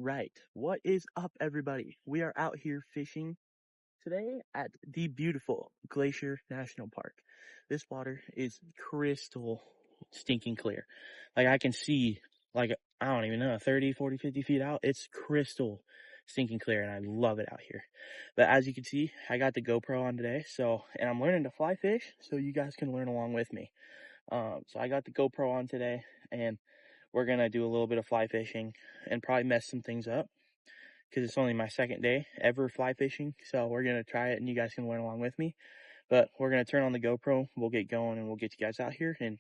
right, what is up, everybody? We are out here fishing today at the beautiful Glacier National Park. This water is crystal stinking clear. Like, I can see, like, I don't even know, 30, 40, 50 feet out. It's crystal stinking clear, and I love it out here. But as you can see, I got the GoPro on today, and I'm learning to fly fish, so you guys can learn along with me. So I got the GoPro on today, and we're gonna do a little bit of fly fishing and probably mess some things up because it's only my second day ever fly fishing. So we're gonna try it, and you guys can learn along with me. But we're gonna turn on the GoPro, we'll get going, and we'll get you guys out here and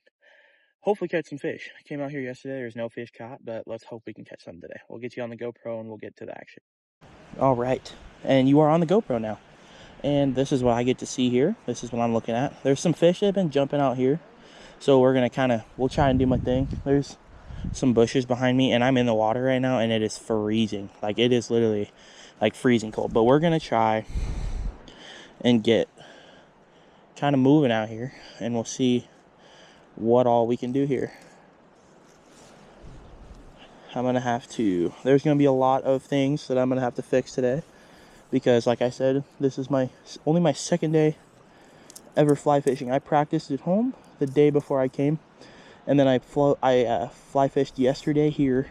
hopefully catch some fish. I came out here yesterday, there's no fish caught, but let's hope we can catch some today. We'll get you on the GoPro and we'll get to the action. All right, and you are on the GoPro now. And this is what I get to see here. This is what I'm looking at. There's some fish that have been jumping out here. So we're gonna we'll try and do my thing. There's some bushes behind me, and I'm in the water right now, and it is freezing. Like, it is literally like freezing cold. But we're gonna try and get kind of moving out here, and we'll see what all we can do here. There's gonna be a lot of things that I'm gonna have to fix today, because like I said, this is only my second day ever fly fishing. I practiced at home the day before I came, and then I fly fished yesterday here,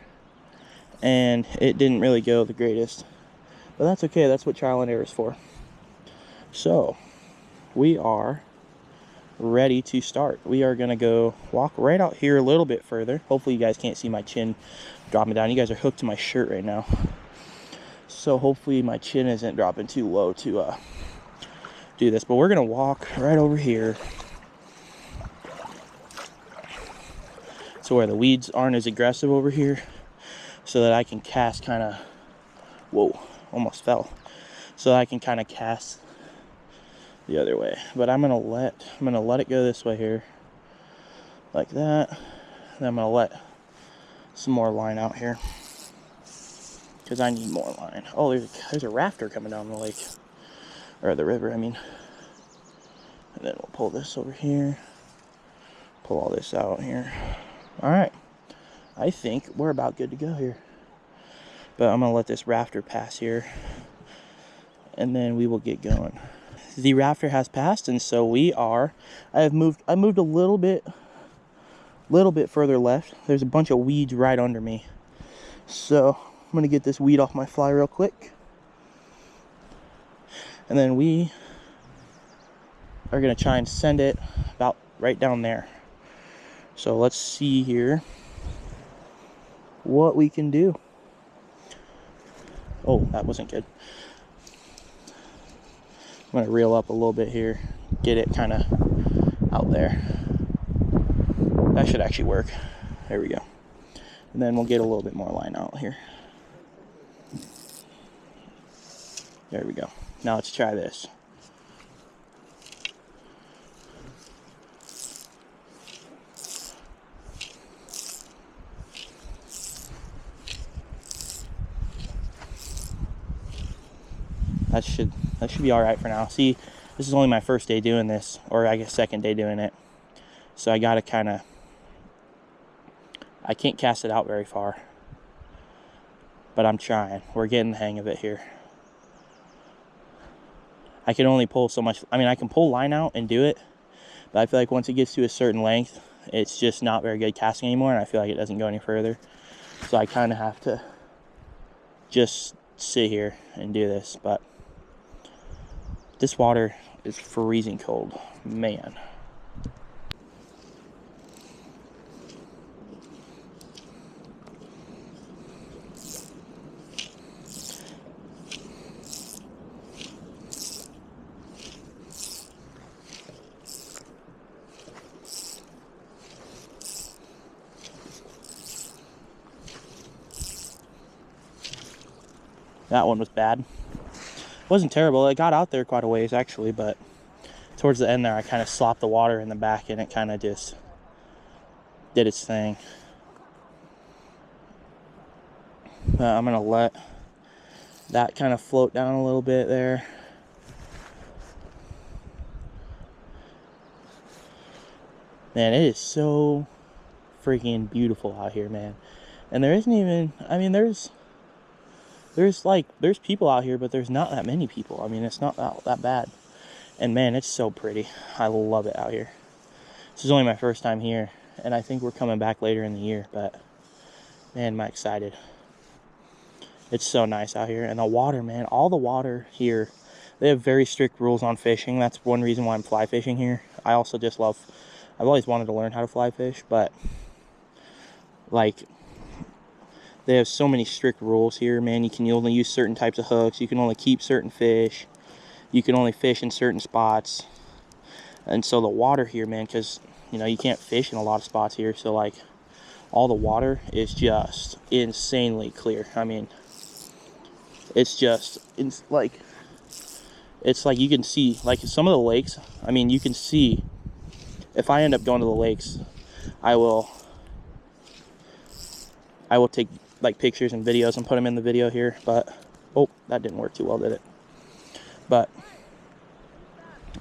and it didn't really go the greatest, but that's okay. That's what trial and error is for. So we are ready to start. We are gonna go walk right out here a little bit further. Hopefully you guys can't see my chin dropping down. You guys are hooked to my shirt right now, so hopefully my chin isn't dropping too low to do this. But we're gonna walk right over here to where the weeds aren't as aggressive over here, so that I can cast kind of, whoa, almost fell, so I can kind of cast the other way. But I'm gonna let it go this way here, like that, and I'm gonna let some more line out here because I need more line. Oh, there's a rafter coming down the lake, or the river, I mean. And then we'll pull this over here, pull all this out here. All right, I think we're about good to go here. But I'm gonna let this rafter pass here, and then we will get going. The rafter has passed, and so I moved a little bit further left. There's a bunch of weeds right under me, so I'm gonna get this weed off my fly real quick, and then we are gonna try and send it about right down there. So let's see here what we can do. Oh, that wasn't good. I'm gonna reel up a little bit here, get it kind of out there. That should actually work. There we go. And then we'll get a little bit more line out here. There we go. Now let's try this. That should be all right for now. See, this is only my first day doing this, or I guess second day doing it. So I gotta I can't cast it out very far, but I'm trying. We're getting the hang of it here. I can only pull so much. I mean, I can pull line out and do it, but I feel like once it gets to a certain length, it's just not very good casting anymore, and I feel like it doesn't go any further. So I kind of have to just sit here and do this. But this water is freezing cold, man. That one was bad. Wasn't terrible. It got out there quite a ways actually, but towards the end there I kind of slopped the water in the back, and it kind of just did its thing. I'm gonna let that kind of float down a little bit there. Man, it is so freaking beautiful out here, man. And there isn't even, I mean, there's there's people out here, but there's not that many people. I mean, it's not that bad. And man, it's so pretty. I love it out here. This is only my first time here, and I think we're coming back later in the year, but man, am I excited. It's so nice out here. And the water, man, all the water here, they have very strict rules on fishing. That's one reason why I'm fly fishing here. I also just love, I've always wanted to learn how to fly fish, but like, they have so many strict rules here, man. You can only use certain types of hooks. You can only keep certain fish. You can only fish in certain spots. And so the water here, man, because, you know, you can't fish in a lot of spots here. So, like, all the water is just insanely clear. I mean, it's like you can see, like, some of the lakes, I mean, you can see, if I end up going to the lakes, I will take, like, pictures and videos and put them in the video here, but, oh, that didn't work too well, did it? But,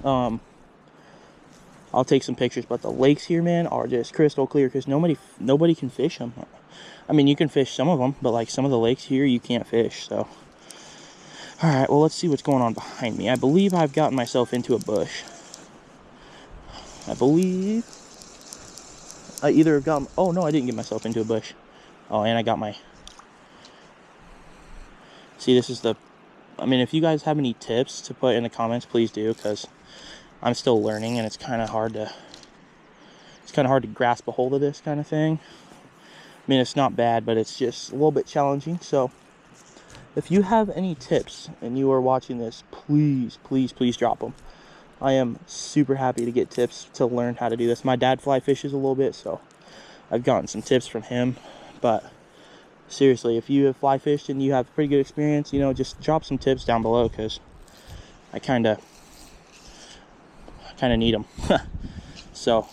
I'll take some pictures, but the lakes here, man, are just crystal clear, because nobody can fish them. I mean, you can fish some of them, but, like, some of the lakes here, you can't fish, so. All right, well, let's see what's going on behind me. I believe I've gotten myself into a bush. I believe I either have gotten, oh, no, I didn't get myself into a bush. Oh, and I got my, see, this is the, I mean, if you guys have any tips to put in the comments, please do, because I'm still learning, and it's kind of hard to grasp a hold of this kind of thing. I mean, it's not bad, but it's just a little bit challenging. So if you have any tips and you are watching this, please drop them. I am super happy to get tips to learn how to do this. My dad fly fishes a little bit, so I've gotten some tips from him. But seriously, if you have fly fished and you have pretty good experience, you know, just drop some tips down below, because I kind of need them. So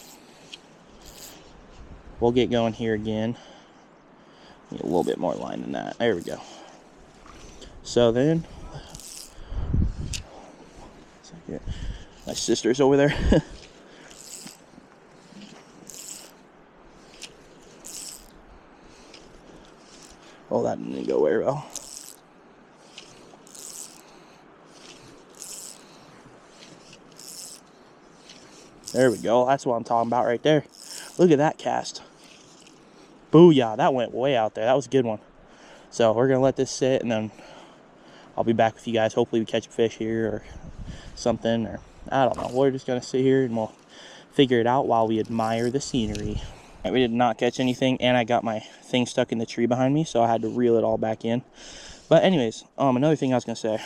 we'll get going here again. Need a little bit more line than that. There we go. So then, my sister's over there. Oh, that didn't go very well. There we go. That's what I'm talking about right there. Look at that cast. Booyah. That went way out there. That was a good one. So we're going to let this sit, and then I'll be back with you guys. Hopefully we catch a fish here or something. Or I don't know. We're just going to sit here, and we'll figure it out while we admire the scenery. Right, we did not catch anything, and I got my thing stuck in the tree behind me, so I had to reel it all back in. But anyways, another thing I was going to say.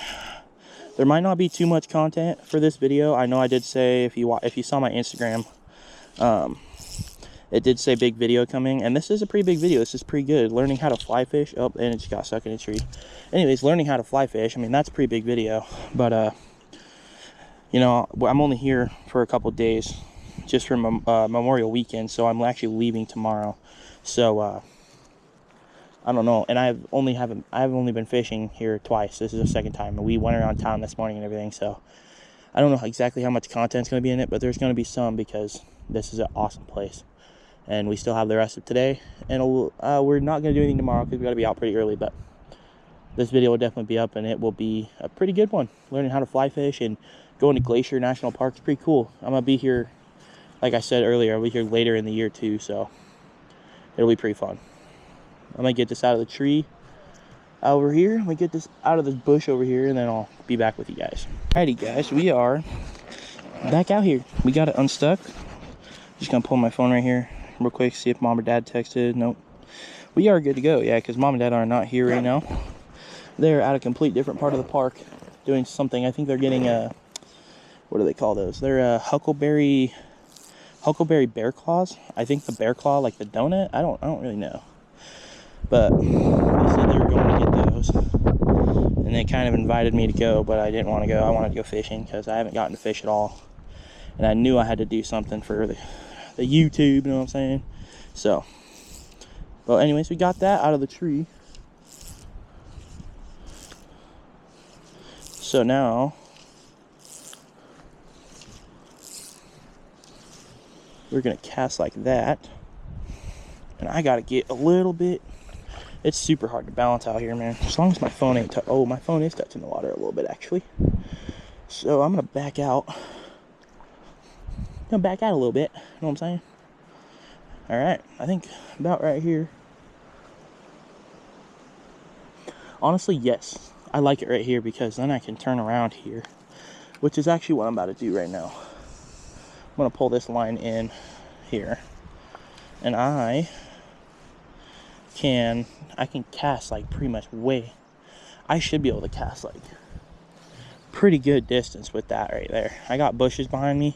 There might not be too much content for this video. I know I did say, if you saw my Instagram, it did say big video coming, and this is a pretty big video. This is pretty good. Learning how to fly fish. Oh, and it just got stuck in a tree. Anyways, learning how to fly fish. I mean, that's a pretty big video. But, you know, I'm only here for a couple days, just for Memorial Weekend, so I'm actually leaving tomorrow. So, I don't know, and I've only been fishing here twice. This is the second time, and we went around town this morning and everything, so I don't know exactly how much content's going to be in it, but there's going to be some, because this is an awesome place, and we still have the rest of today, and we're not going to do anything tomorrow because we got to be out pretty early, but this video will definitely be up, and it will be a pretty good one. Learning how to fly fish and going to Glacier National Park is pretty cool. I'm going to be here, like I said earlier, I'll be here later in the year too, so it'll be pretty fun. I'm going to get this out of the tree over here. I'm going to get this out of this bush over here, and then I'll be back with you guys. Alrighty, guys. We are back out here. We got it unstuck. Just going to pull my phone right here real quick, see if mom or dad texted. Nope. We are good to go. Yeah, because mom and dad are not here right now. They're at a complete different part of the park doing something. I think they're getting a, what do they call those? They're huckleberry bear claws. I think the bear claw, like the donut. I don't really know. But they said they were going to get those, and they kind of invited me to go, but I didn't want to go. I wanted to go fishing because I haven't gotten to fish at all, and I knew I had to do something for the YouTube, you know what I'm saying? So, well, anyways, we got that out of the tree. So now we're gonna cast like that, and I gotta get a little bit It's super hard to balance out here, man. As long as my phone ain't oh, my phone is touching the water a little bit, actually. So I'm gonna back out. A little bit. You know what I'm saying? All right, I think about right here. Honestly, yes, I like it right here because then I can turn around here, which is actually what I'm about to do right now. I'm gonna pull this line in here, and I can cast like pretty much I should be able to cast like pretty good distance with that right there. I got bushes behind me,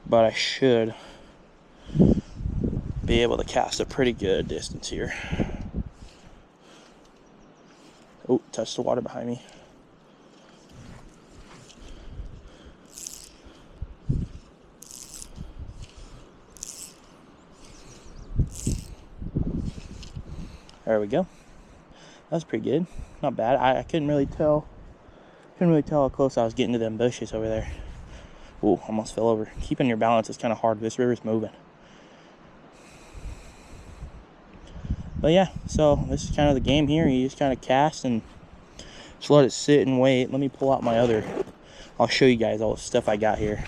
but I should be able to cast a pretty good distance here. Oh, touch the water behind me. There we go. That's pretty good. Not bad. I couldn't really tell how close I was getting to them bushes over there. Ooh, almost fell over. Keeping your balance is kind of hard. This river's moving. But yeah, so this is kind of the game here. You just kind of cast and just let it sit and wait. Let me pull out my other. I'll show you guys all the stuff I got here.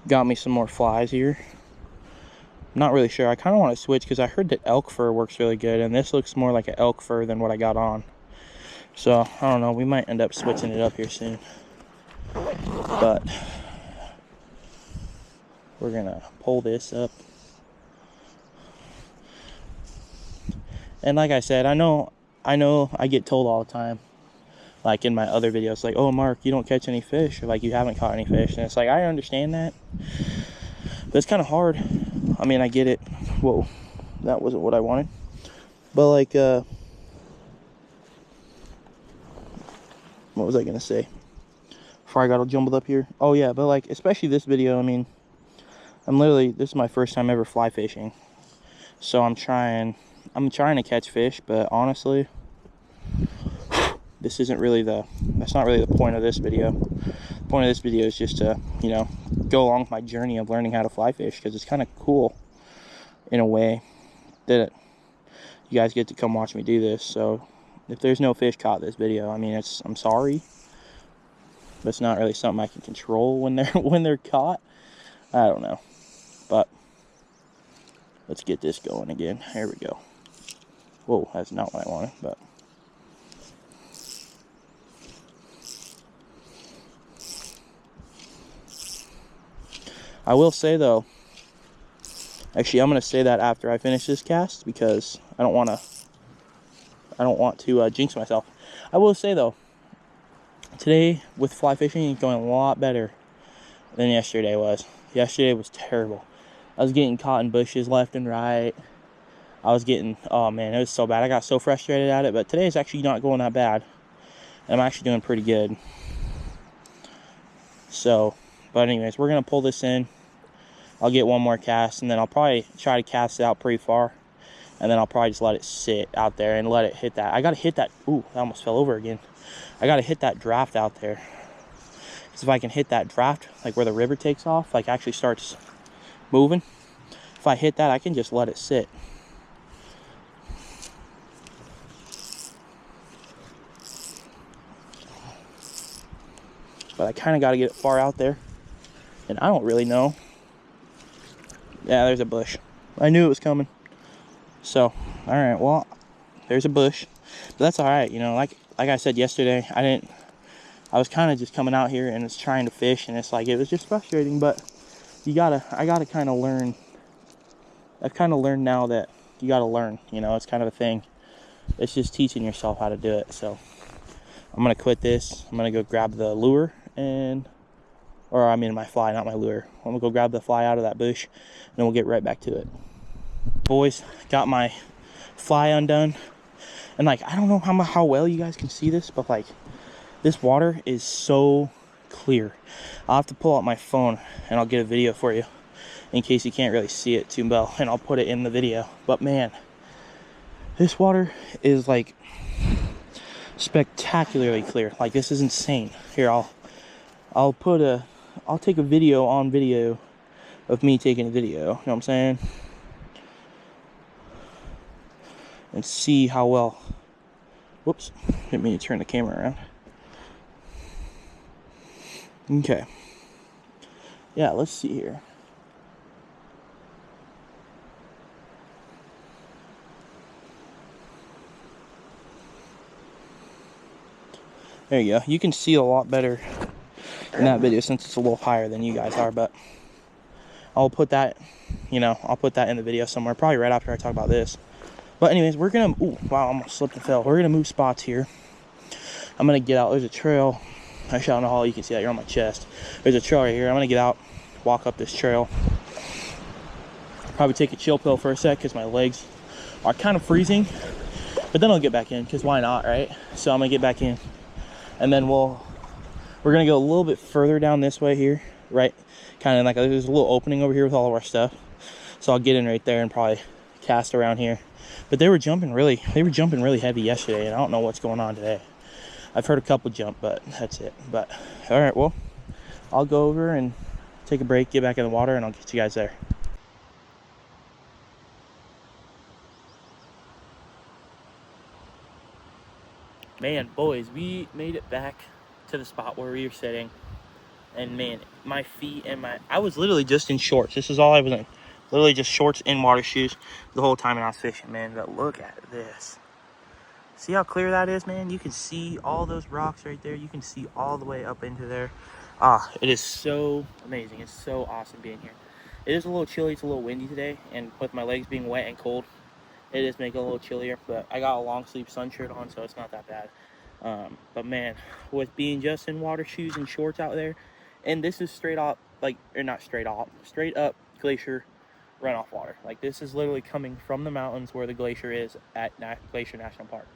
Got me some more flies here. Not really sure. I kind of want to switch because I heard that elk fur works really good, and this looks more like an elk fur than what I got on. So I don't know. We might end up switching it up here soon. But we're gonna pull this up. And like I said, I know I get told all the time, like in my other videos, like, oh Mark, you don't catch any fish, or like you haven't caught any fish. And it's like, I understand that, but it's kind of hard. I mean, I get it. Whoa, that wasn't what I wanted. But like, what was I gonna say before I got all jumbled up here? Oh yeah, but like, especially this video, I mean, this is my first time ever fly fishing. So I'm trying to catch fish, but honestly, that's not really the point of this video. The point of this video is just to, you know, go along my journey of learning how to fly fish, because it's kind of cool in a way that you guys get to come watch me do this. So if there's no fish caught this video, I mean, I'm sorry, but it's not really something I can control when they're caught. I don't know, but let's get this going again. Here we go. Whoa, that's not what I wanted, but I will say though, actually I'm going to say that after I finish this cast, because I don't want to jinx myself. I will say though, today with fly fishing is going a lot better than yesterday was. Yesterday was terrible. I was getting caught in bushes left and right. Oh man, it was so bad. I got so frustrated at it, but today is actually not going that bad. And I'm actually doing pretty good. So, but anyways, we're going to pull this in. I'll get one more cast, and then I'll probably try to cast it out pretty far. And then I'll probably just let it sit out there and let it hit that. I got to hit that. Ooh, I almost fell over again. I got to hit that draft out there. Because if I can hit that draft, like where the river takes off, like actually starts moving. If I hit that, I can just let it sit. But I kind of got to get it far out there. And I don't really know. Yeah, there's a bush. I knew it was coming. So, alright, well, there's a bush. But that's alright, you know, like I said yesterday, I was kind of just coming out here and it's trying to fish, and it's like, it was just frustrating, but I gotta kind of learn. I've kind of learned now that you gotta learn, you know, it's kind of a thing. It's just teaching yourself how to do it. So, I'm gonna quit this. I'm gonna go grab the lure my fly, not my lure. I'm gonna go grab the fly out of that bush, and then we'll get right back to it. Boys, got my fly undone, and like, I don't know how well you guys can see this, but like, this water is so clear. I'll have to pull out my phone and I'll get a video for you in case you can't really see it too well, and I'll put it in the video. But man, this water is like spectacularly clear. Like, this is insane. Here, I'll take a video on video of me taking a video. You know what I'm saying? and see how well. Whoops, didn't mean to turn the camera around. Okay. Yeah, let's see here. There you go. You can see a lot better in that video since it's a little higher than you guys are, but I'll put that, I'll put that in the video somewhere, probably right after I talk about this. But anyways, we're gonna, ooh, wow, I almost slipped and fell. We're gonna move spots here. I'm gonna get out, there's a trail. Actually, I don't know how you can see that, you're on my chest. There's a trail right here. I'm gonna get out, walk up this trail. Probably take a chill pill for a sec because my legs are kind of freezing, but then I'll get back in because why not, right? So I'm gonna get back in, and then we're gonna go a little bit further down this way here, right? Kind of like there's a little opening over here with all of our stuff, so I'll get in right there and probably cast around here. But they were jumping really heavy yesterday, and I don't know what's going on today. I've heard a couple jump, but that's it. But all right, well, I'll go over and take a break, get back in the water, and I'll get you guys there. Man, boys, we made it back to the spot where we were sitting, and man, my feet and I was literally just in shorts. This is all I was in, literally just shorts and water shoes the whole time I was fishing, man. But look at this. See how clear that is, man? You can see all those rocks right there. You can see all the way up into there. It is so amazing. It's so awesome being here. It is a little chilly. It's a little windy today, and with my legs being wet and cold, it is making it a little chillier, but I got a long sleeve sun shirt on, so it's not that bad. But man, with being just in water shoes and shorts out there, and this is straight up, straight up glacier runoff water. Like, this is literally coming from the mountains where the glacier is at Glacier National Park.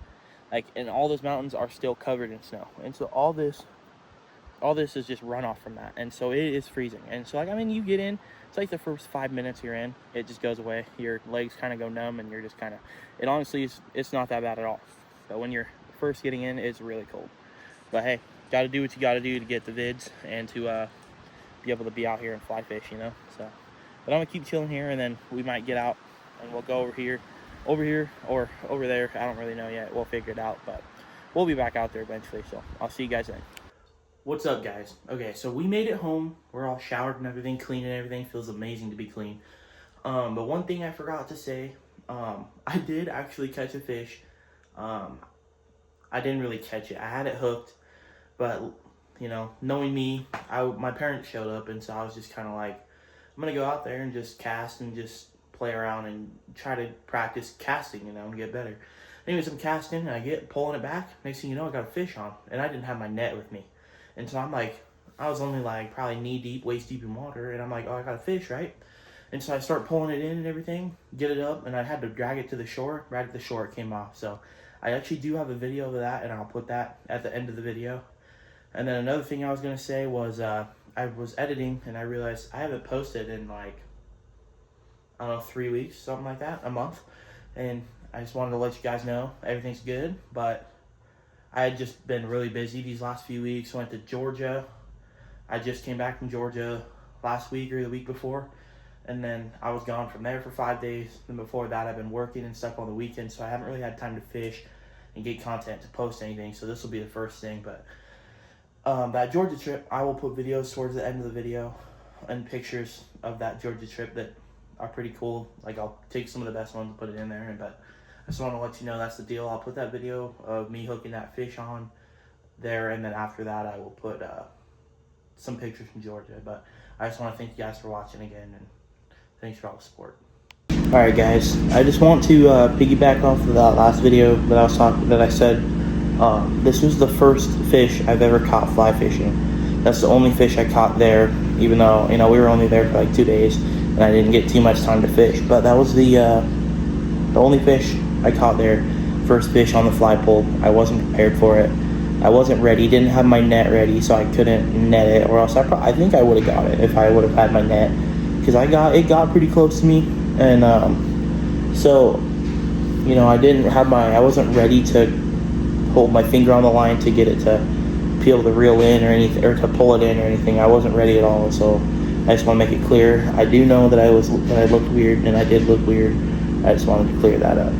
Like, and all those mountains are still covered in snow, and so all this is just runoff from that, and so it is freezing. And so, like, I mean, you get in, it's like the first 5 minutes you're in, it just goes away. Your legs kind of go numb, and you're just kind of, it honestly is, it's not that bad at all. But when you're first getting in, it's really cold. But hey, gotta do what you gotta do to get the vids and to be able to be out here and fly fish, So, but I'm gonna keep chilling here, and then we might get out and we'll go over here, or over there. I don't really know yet. We'll figure it out, but we'll be back out there eventually. So I'll see you guys then. What's up, guys? Okay, so we made it home. We're all showered and everything, clean and everything. Feels amazing to be clean. But one thing I forgot to say, I did actually catch a fish. I didn't really catch it. I had it hooked, but knowing me, my parents showed up, and so I was just kind of like, I'm gonna go out there and just cast and just play around and try to practice casting, and get better. Anyways, I'm casting and I get pulling it back. Next thing you know, I got a fish on, and I didn't have my net with me. And so I'm like, I was only like probably knee deep, waist deep in water, and I'm like, oh, I got a fish, right? And so I start pulling it in and everything, get it up, and I had to drag it to the shore. Right at the shore, it came off. So I actually do have a video of that, and I'll put that at the end of the video. And then another thing I was gonna say was, I was editing, and I realized I haven't posted in like, I don't know, 3 weeks, something like that, a month. And I just wanted to let you guys know everything's good, but I had just been really busy these last few weeks. Went to Georgia. I just came back from Georgia last week or the week before, and then I was gone from there for 5 days. And before that, I've been working and stuff on the weekends, so I haven't really had time to fish and get content to post anything. So this will be the first thing. But that Georgia trip, I will put videos towards the end of the video and pictures of that Georgia trip that are pretty cool. Like, I'll take some of the best ones and put it in there. But I just want to let you know that's the deal. I'll put that video of me hooking that fish on there, and then after that I will put some pictures from Georgia. But I just want to thank you guys for watching again, and thanks for all the support. Alright guys, I just want to piggyback off of that last video that I said this was the first fish I've ever caught fly fishing. That's the only fish I caught there, even though we were only there for like 2 days and I didn't get too much time to fish. But that was the only fish I caught there. First fish on the fly pole. I wasn't prepared for it. I wasn't ready. Didn't have my net ready, so I couldn't net it. Or else I think I would have got it if I would have had my net, because it got pretty close to me, and so I wasn't ready to hold my finger on the line to get it to be able to reel in or anything, or to pull it in or anything. I wasn't ready at all. So I just want to make it clear. I do know that I looked weird, and I did look weird. I just wanted to clear that up.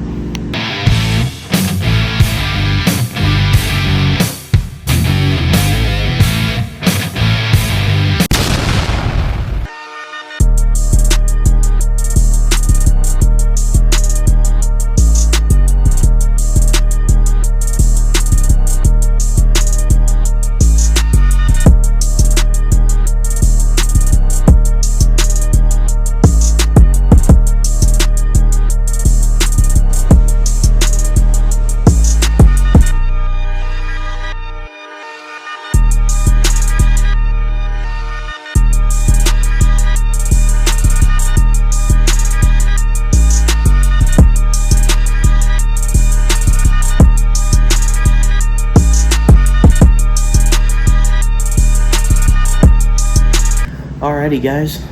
Alrighty guys,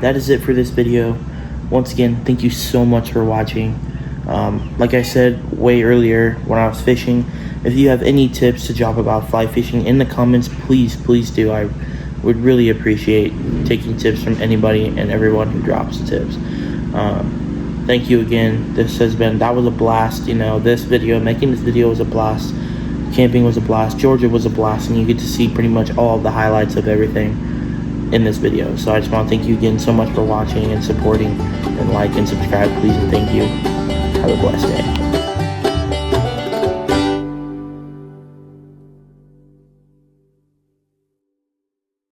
that is it for this video. Once again, thank you so much for watching. Like I said way earlier when I was fishing, if you have any tips to drop about fly fishing in the comments, please do. I would really appreciate taking tips from anybody and everyone who drops tips. Thank you again. That was a blast. Making this video was a blast. Camping was a blast. Georgia was a blast, and you get to see pretty much all of the highlights of everything in this video. So I just want to thank you again so much for watching and supporting, and like and subscribe please, and thank you. Have a blessed day.